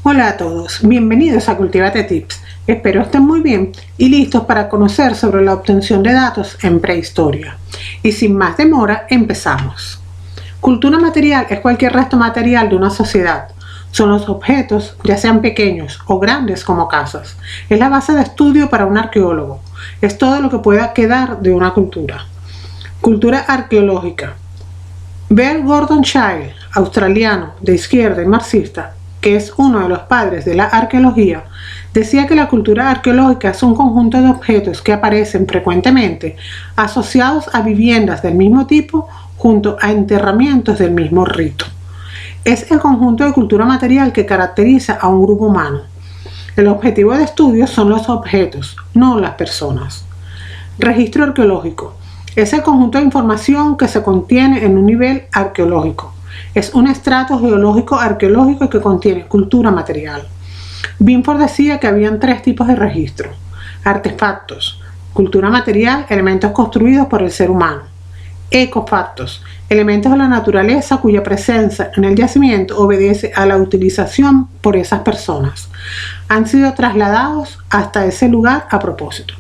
Hola a todos, bienvenidos a Cultivate Tips. Espero estén muy bien y listos para conocer sobre la obtención de datos en prehistoria. Y sin más demora, empezamos. Cultura material es cualquier resto material de una sociedad. Son los objetos, ya sean pequeños o grandes como casas. Es la base de estudio para un arqueólogo. Es todo lo que pueda quedar de una cultura. Cultura arqueológica. Bert Gordon Childe, australiano, de izquierda y marxista, que es uno de los padres de la arqueología, decía que la cultura arqueológica es un conjunto de objetos que aparecen frecuentemente asociados a viviendas del mismo tipo junto a enterramientos del mismo rito. Es el conjunto de cultura material que caracteriza a un grupo humano. El objetivo de estudio son los objetos, no las personas. Registro arqueológico. Es el conjunto de información que se contiene en un nivel arqueológico. Es un estrato geológico arqueológico que contiene cultura material. Binford decía que habían tres tipos de registro: artefactos, cultura material, elementos construidos por el ser humano; ecofactos, elementos de la naturaleza cuya presencia en el yacimiento obedece a la utilización por esas personas. Han sido trasladados hasta ese lugar a propósito.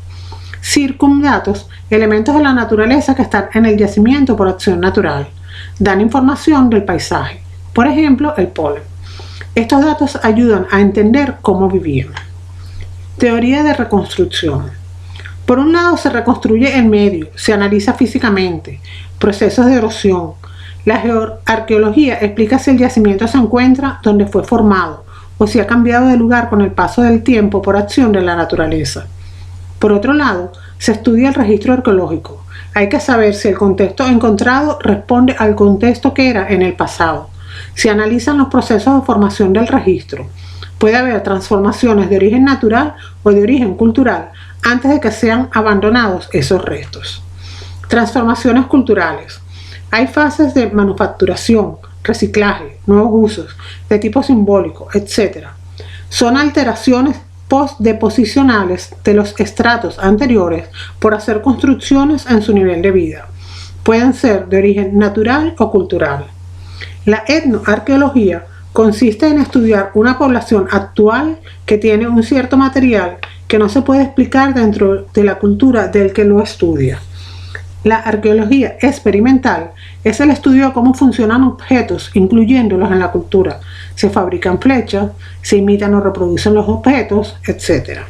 Circumdatos, elementos de la naturaleza que están en el yacimiento por acción natural. Dan información del paisaje, por ejemplo, el polen. Estos datos ayudan a entender cómo vivían. Teoría de reconstrucción. Por un lado, se reconstruye el medio, se analiza físicamente, procesos de erosión. La geoarqueología explica si el yacimiento se encuentra donde fue formado o si ha cambiado de lugar con el paso del tiempo por acción de la naturaleza. Por otro lado, se estudia el registro arqueológico. Hay que saber si el contexto encontrado responde al contexto que era en el pasado. Se analizan los procesos de formación del registro. Puede haber transformaciones de origen natural o de origen cultural antes de que sean abandonados esos restos. Transformaciones culturales. Hay fases de manufacturación, reciclaje, nuevos usos, de tipo simbólico, etc. Son alteraciones postdeposicionales de los estratos anteriores por hacer construcciones en su nivel de vida. Pueden ser de origen natural o cultural. La etnoarqueología consiste en estudiar una población actual que tiene un cierto material que no se puede explicar dentro de la cultura del que lo estudia. La arqueología experimental es el estudio de cómo funcionan objetos, incluyéndolos en la cultura. Se fabrican flechas, se imitan o reproducen los objetos, etc.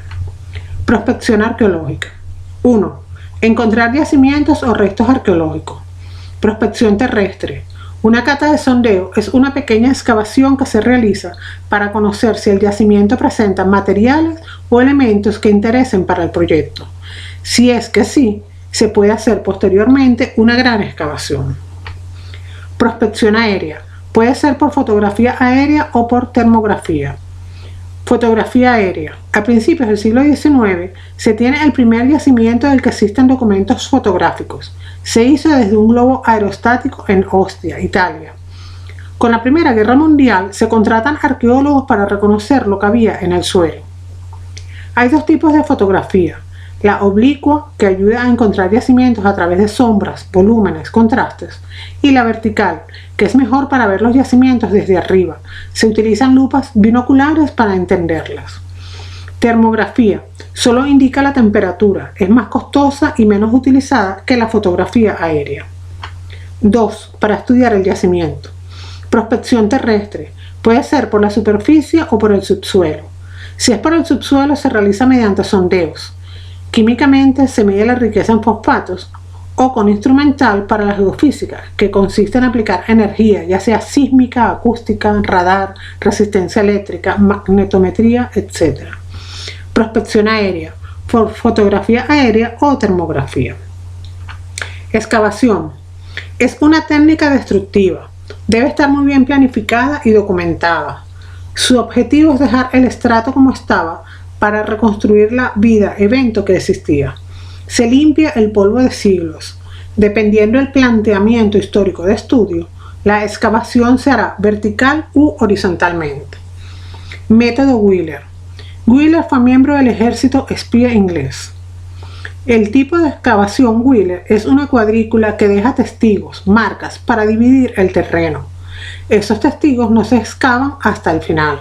Prospección arqueológica. 1. Encontrar yacimientos o restos arqueológicos. Prospección terrestre. Una cata de sondeo es una pequeña excavación que se realiza para conocer si el yacimiento presenta materiales o elementos que interesen para el proyecto. Si es que sí, se puede hacer posteriormente una gran excavación. Prospección aérea. Puede ser por fotografía aérea o por termografía. Fotografía aérea. A principios del siglo XIX se tiene el primer yacimiento del que existen documentos fotográficos. Se hizo desde un globo aerostático en Ostia, Italia. Con la Primera Guerra Mundial se contratan arqueólogos para reconocer lo que había en el suelo. Hay dos tipos de fotografía: la oblicua, que ayuda a encontrar yacimientos a través de sombras, volúmenes, contrastes, y la vertical, que es mejor para ver los yacimientos desde arriba. Se utilizan lupas binoculares para entenderlas. Termografía. Solo indica la temperatura. Es más costosa y menos utilizada que la fotografía aérea. 2. Para estudiar el yacimiento. Prospección terrestre. Puede ser por la superficie o por el subsuelo. Si es por el subsuelo, se realiza mediante sondeos. Químicamente se mide la riqueza en fosfatos, o con instrumental para la geofísica, que consiste en aplicar energía, ya sea sísmica, acústica, radar, resistencia eléctrica, magnetometría, etc. Prospección aérea, por fotografía aérea o termografía. Excavación. Es una técnica destructiva. Debe estar muy bien planificada y documentada. Su objetivo es dejar el estrato como estaba para reconstruir la vida, evento que existía. Se limpia el polvo de siglos. Dependiendo del planteamiento histórico de estudio, la excavación se hará vertical u horizontalmente. Método Wheeler. Wheeler fue miembro del ejército espía inglés. El tipo de excavación Wheeler es una cuadrícula que deja testigos, marcas, para dividir el terreno. Esos testigos no se excavan hasta el final.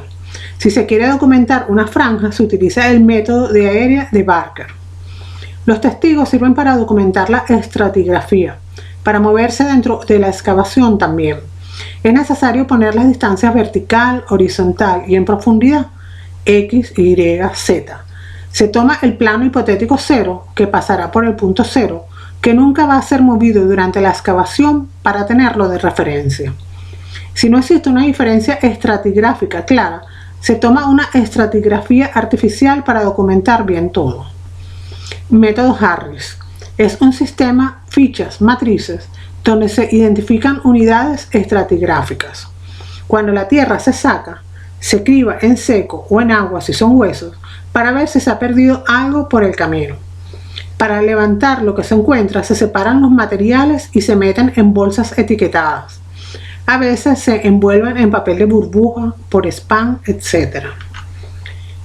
Si se quiere documentar una franja, se utiliza el método de área de Barker. Los testigos sirven para documentar la estratigrafía, para moverse dentro de la excavación también. Es necesario poner las distancias vertical, horizontal y en profundidad, X, Y, Z. Se toma el plano hipotético 0, que pasará por el punto 0, que nunca va a ser movido durante la excavación para tenerlo de referencia. Si no existe una diferencia estratigráfica clara, se toma una estratigrafía artificial para documentar bien todo. Método Harris. Es un sistema fichas matrices donde se identifican unidades estratigráficas. Cuando la tierra se saca, se criba en seco o en agua si son huesos para ver si se ha perdido algo por el camino. Para levantar lo que se encuentra, se separan los materiales y se meten en bolsas etiquetadas. A veces se envuelven en papel de burbuja, por spam, etc.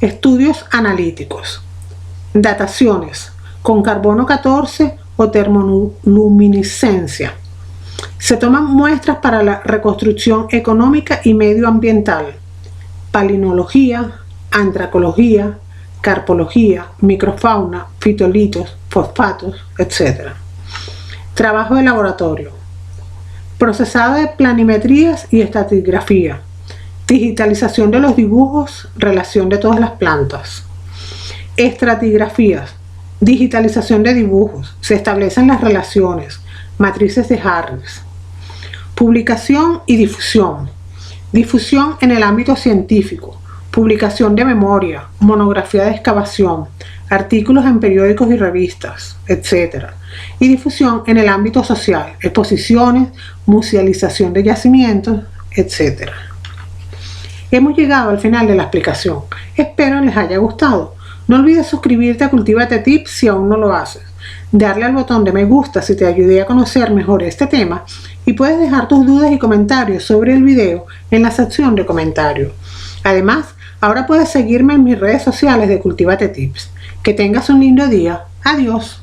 Estudios analíticos. Dataciones con carbono 14 o termoluminiscencia. Se toman muestras para la reconstrucción económica y medioambiental. Palinología, antracología, carpología, microfauna, fitolitos, fosfatos, etc. Trabajo de laboratorio. Procesado de planimetrías y estratigrafía. Digitalización de los dibujos, relación de todas las plantas. Estratigrafías. Digitalización de dibujos. Se establecen las relaciones. Matrices de Harris. Publicación y difusión. Difusión en el ámbito científico. Publicación de memoria, monografía de excavación, artículos en periódicos y revistas, etc. Y difusión en el ámbito social, exposiciones, musealización de yacimientos, etc. Hemos llegado al final de la explicación. Espero les haya gustado. No olvides suscribirte a Cultívate Tips si aún no lo haces. Darle al botón de me gusta si te ayudé a conocer mejor este tema y puedes dejar tus dudas y comentarios sobre el video en la sección de comentarios. Además, ahora puedes seguirme en mis redes sociales de Cultívate Tips. Que tengas un lindo día. Adiós.